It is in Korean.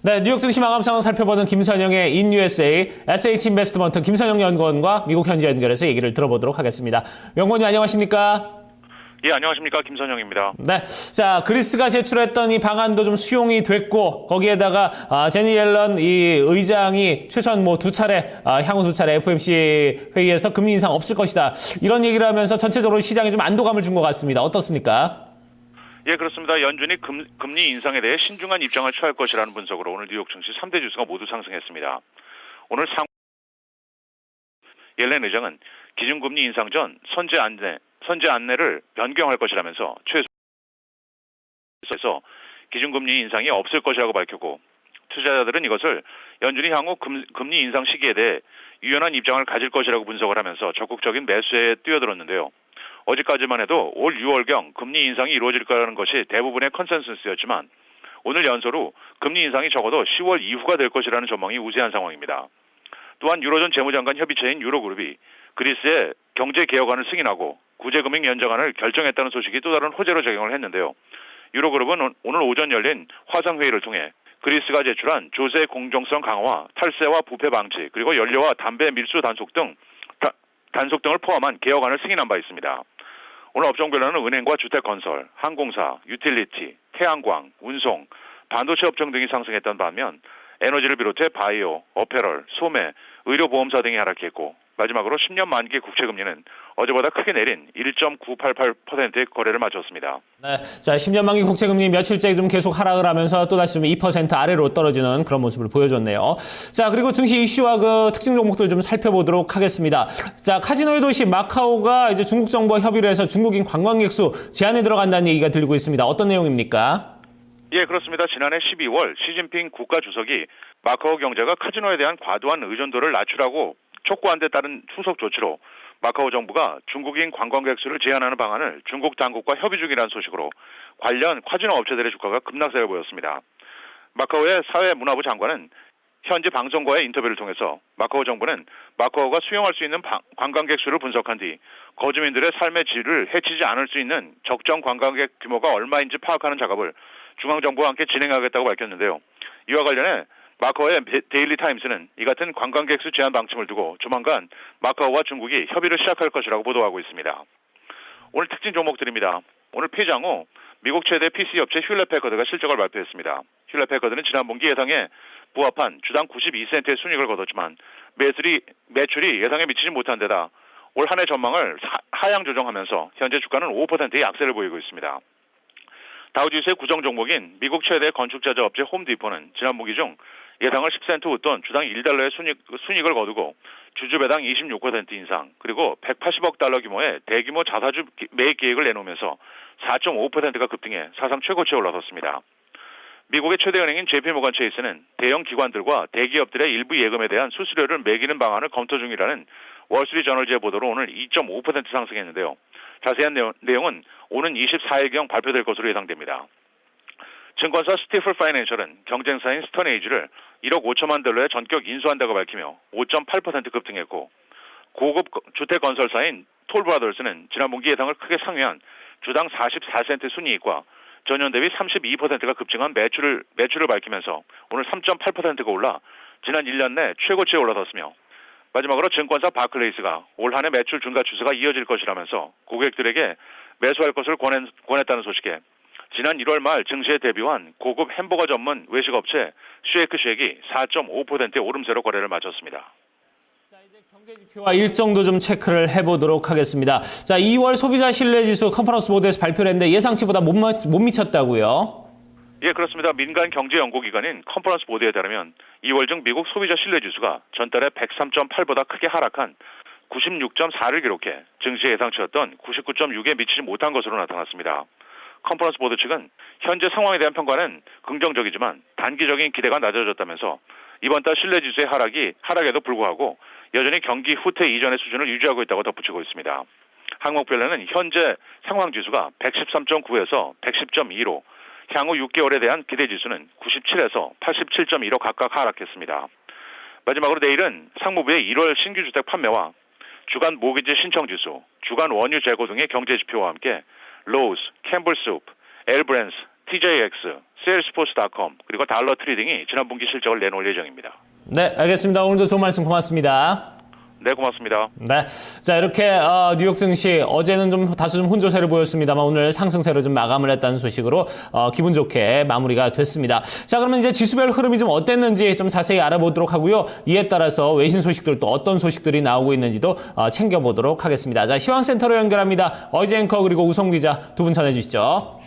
네, 뉴욕 증시 마감 상황 살펴보는 김선영의 In USA SH 인베스트먼트 김선영 연구원과 미국 현지 연결해서 얘기를 들어보도록 하겠습니다. 연구원님 안녕하십니까? 예, 안녕하십니까. 김선영입니다. 네, 자 그리스가 제출했던 이 방안도 좀 수용이 됐고 거기에다가 제니 옐런 이 의장이 최소한 뭐 향후 두 차례 FOMC 회의에서 금리 인상 없을 것이다 이런 얘기를 하면서 전체적으로 시장에 좀 안도감을 준 것 같습니다. 어떻습니까? 예, 그렇습니다. 연준이 금리 인상에 대해 신중한 입장을 취할 것이라는 분석으로 오늘 뉴욕 증시 3대 지수가 모두 상승했습니다. 오늘 옐렌 의장은 기준금리 인상 전 선제 안내를 변경할 것이라면서 최소에서 기준금리 인상이 없을 것이라고 밝혔고 투자자들은 이것을 연준이 향후 금리 인상 시기에 대해 유연한 입장을 가질 것이라고 분석을 하면서 적극적인 매수에 뛰어들었는데요. 어제까지만 해도 올 6월경 금리 인상이 이루어질 거라는 것이 대부분의 컨센서스였지만 오늘 연소로 금리 인상이 적어도 10월 이후가 될 것이라는 전망이 우세한 상황입니다. 또한 유로존 재무장관 협의체인 유로그룹이 그리스의 경제 개혁안을 승인하고 구제금융 연장안을 결정했다는 소식이 또 다른 호재로 작용을 했는데요. 유로그룹은 오늘 오전 열린 화상회의를 통해 그리스가 제출한 조세 공정성 강화, 탈세와 부패 방지, 그리고 연료와 담배 밀수 단속 등을 포함한 개혁안을 승인한 바 있습니다. 오늘 업종별로는 은행과 주택건설, 항공사, 유틸리티, 태양광, 운송, 반도체 업종 등이 상승했던 반면 에너지를 비롯해 바이오, 어페럴, 소매, 의료보험사 등이 하락했고 마지막으로 10년 만기 국채금리는 어제보다 크게 내린 1.988%의 거래를 마쳤습니다. 네, 자 10년 만기 국채금리 며칠째 좀 계속 하락을 하면서 또다시 좀 2% 아래로 떨어지는 그런 모습을 보여줬네요. 자 그리고 증시 이슈와 그 특징 종목들 좀 살펴보도록 하겠습니다. 자 카지노의 도시 마카오가 이제 중국 정부와 협의를 해서 중국인 관광객 수 제한에 들어간다는 얘기가 들리고 있습니다. 어떤 내용입니까? 예, 그렇습니다. 지난해 12월 시진핑 국가주석이 마카오 경제가 카지노에 대한 과도한 의존도를 낮추라고 촉구한 데 따른 후속 조치로 마카오 정부가 중국인 관광객 수를 제한하는 방안을 중국 당국과 협의 중이라는 소식으로 관련 카지노 업체들의 주가가 급락세를 보였습니다. 마카오의 사회문화부 장관은 현지 방송과의 인터뷰를 통해서 마카오 정부는 마카오가 수용할 수 있는 관광객 수를 분석한 뒤 거주민들의 삶의 질을 해치지 않을 수 있는 적정 관광객 규모가 얼마인지 파악하는 작업을 중앙정부와 함께 진행하겠다고 밝혔는데요. 이와 관련해 마카오의 데일리 타임스는 이 같은 관광객 수 제한 방침을 두고 조만간 마카오와 중국이 협의를 시작할 것이라고 보도하고 있습니다. 오늘 특징 종목들입니다. 오늘 폐장 후 미국 최대 PC 업체 휴렛패커드가 실적을 발표했습니다. 휴렛패커드는 지난 분기 예상에 부합한 주당 92센트의 순이익을 거뒀지만 매출이 예상에 미치지 못한 데다 올 한 해 전망을 하향 조정하면서 현재 주가는 5%의 약세를 보이고 있습니다. 다우지수의 구성 종목인 미국 최대 건축자재 업체 홈디포는 지난 분기 중 예상을 10센트 웃돈 주당 1달러의 순이익을 거두고 주주배당 26% 인상 그리고 180억 달러 규모의 대규모 자사주 매입 계획을 내놓으면서 4.5%가 급등해 사상 최고치에 올라섰습니다. 미국의 최대 은행인 JP모건 체이스는 대형 기관들과 대기업들의 일부 예금에 대한 수수료를 매기는 방안을 검토 중이라는 월스트리트저널지의 보도로 오늘 2.5% 상승했는데요. 자세한 내용은 오는 24일경 발표될 것으로 예상됩니다. 증권사 스티플 파이낸셜은 경쟁사인 스톤에이지를 1억 5천만 달러의 전격 인수한다고 밝히며 5.8% 급등했고 고급 주택건설사인 톨브라더스는 지난 분기 예상을 크게 상회한 주당 44센트 순이익과 전년 대비 32%가 급증한 매출을 밝히면서 오늘 3.8%가 올라 지난 1년 내 최고치에 올라섰으며 마지막으로 증권사 바클레이스가 올 한 해 매출 증가 추세가 이어질 것이라면서 고객들에게 매수할 것을 권했다는 소식에 지난 1월 말 증시에 데뷔한 고급 햄버거 전문 외식업체 쉐이크쉑이 4.5%의 오름세로 거래를 마쳤습니다. 자, 이제 경제지표와 일정도 좀 체크를 해보도록 하겠습니다. 자, 2월 소비자 신뢰지수 컨퍼런스 보드에서 발표를 했는데 예상치보다 못 미쳤다고요? 예, 그렇습니다. 민간 경제 연구기관인 컨퍼런스 보드에 따르면 2월 중 미국 소비자 신뢰지수가 전달의 103.8보다 크게 하락한 96.4를 기록해 증시 예상치였던 99.6에 미치지 못한 것으로 나타났습니다. 컨퍼런스 보드 측은 현재 상황에 대한 평가는 긍정적이지만 단기적인 기대가 낮아졌다면서 이번 달 신뢰지수의 하락에도 불구하고 여전히 경기 후퇴 이전의 수준을 유지하고 있다고 덧붙이고 있습니다. 항목별로는 현재 상황지수가 113.9에서 110.2로 향후 6개월에 대한 기대지수는 97에서 87.2로 각각 하락했습니다. 마지막으로 내일은 상무부의 1월 신규 주택 판매와 주간 모기지 신청지수, 주간 원유 재고 등의 경제지표와 함께 로우스, 캠블스úp, 엘브랜스, TJX, 세일스포스.com 그리고 달러 트레이딩이 지난 분기 실적을 내놓을 예정입니다. 네, 알겠습니다. 오늘도 좋은 말씀 고맙습니다. 네, 고맙습니다. 네. 자, 이렇게, 뉴욕 증시, 어제는 다소 혼조세를 보였습니다만 오늘 상승세로 좀 마감을 했다는 소식으로, 기분 좋게 마무리가 됐습니다. 자, 그러면 이제 지수별 흐름이 좀 어땠는지 좀 자세히 알아보도록 하고요. 이에 따라서 외신 소식들 또 어떤 소식들이 나오고 있는지도, 챙겨보도록 하겠습니다. 자, 시황센터로 연결합니다. 어제 앵커 그리고 우성 기자 두 분 전해주시죠.